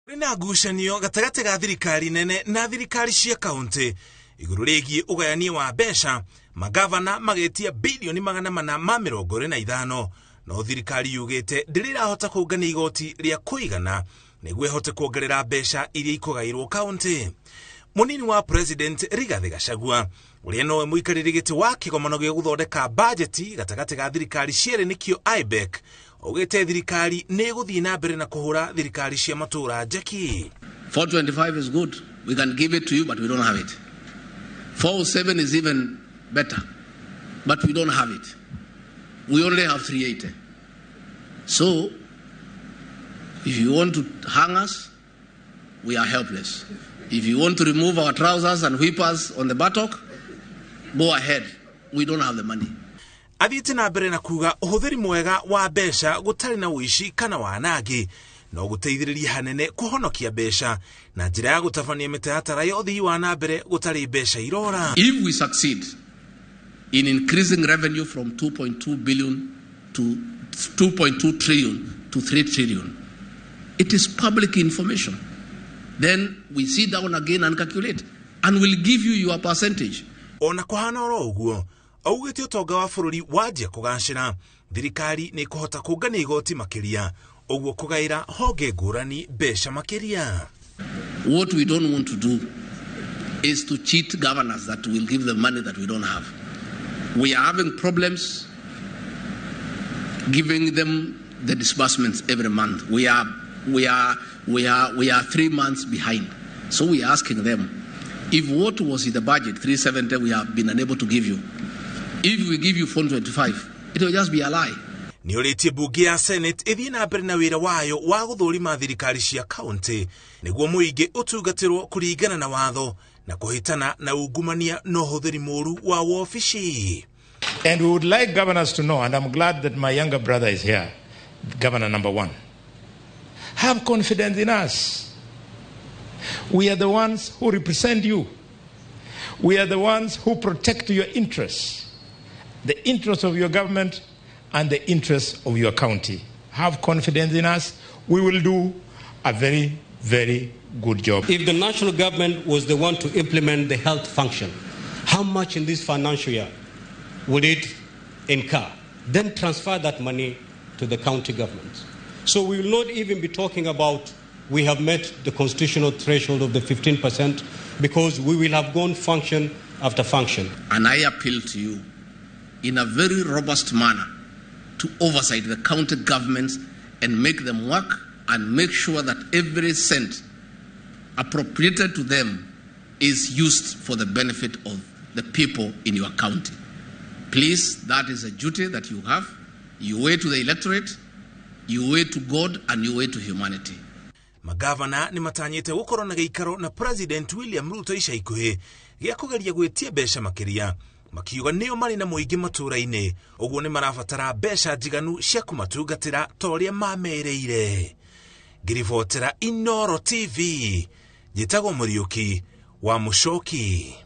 Rina ngucanio gatagati ga thirikari nene na thirikari cia kaunti iguru rigie ugayania wa mbeca magavana magetia bilioni 425 no thirikari yugite ndirihota kungania igoti ria kuigana niguo ihote kuongerera mbeca iria ikugairwo kaunti. Munini wa president Rigathi Gachagua uria nowe muikariri giti wa kigomano gya guthondeka budget gatagati ga thirikari ciere nikio IBEC ugite thirikari ni guthii na mbere na kuhura thirikari cia matura njeki. 425 is good, we can give it to you, but we don't have it. 407 is even better, but we don't have it. We only have 380. So if you want to hang us, we are helpless. If you want to remove our trousers and whip us on the buttock, go ahead. We don't have the money. Athiĩte na mbere na kuga ũhũthĩri mwega wa mbeca gũtarĩ na ũici kana wanangi no gũteithĩrĩria hanene kũhonokia mbeca na njĩra ya gũtabania mĩtaratara ya ũthii wa na mbere gũtarĩ mbeca irora. If we succeed in increasing revenue from 2.2 billion to 2.2 trillion to 3 trillion, it is public information. Then we sit down again and calculate, and we'll give you your percentage. Ona kuhana oro uguo, augite utonga wa bururi wajia kugacira, thirikari ni kuhota kungania igoti makiria, uguo kugaira honge ngurani mbeca makiria. What we don't want to do is to cheat governors that will give them money that we don't have. We are having problems giving them the disbursements every month. We are 3 months behind. So we are asking them, if what was in the budget, 370, we have been unable to give you. If we give you 425, it will just be a lie. Ni oritie bunge ya Senate ithii na mbere na wira wayo wa guthurima thirikari cia kaunti niguo muingi utungatirwo kuringana na watho na kuhitana na ungumania no huthiri muru wa wofici. And we would like governors to know, and I'm glad that my younger brother is here, Governor number 1. Have confidence in us. We are the ones who represent you. We are the ones who protect your interests, the interests of your government and the interests of your county. Have confidence in us. We will do a very, very good job. If the national government was the one to implement the health function, how much in this financial year would it incur? Then transfer that money to the county governments. So we will not even be talking about we have met the constitutional threshold of the 15% because we will have gone function after function. And I appeal to you in a very robust manner to oversight the county governments and make them work and make sure that every cent appropriated to them is used for the benefit of the people in your county. Please, that is a duty that you have. You owe it to the electorate, you owe it to God, and you owe it to humanity. Magavana ni matanyite gukorwo na giikaro na President William Ruto ica ikuhi gia kugeria gwetia mbeca makiria makiuga nio mari na muingi matura-ini uguo ni marabatara mbeca njiganu cia kumatungatira toria mamereire. Ngiribotera Inooro TV, njitagwo Muriuki wa Mucoki.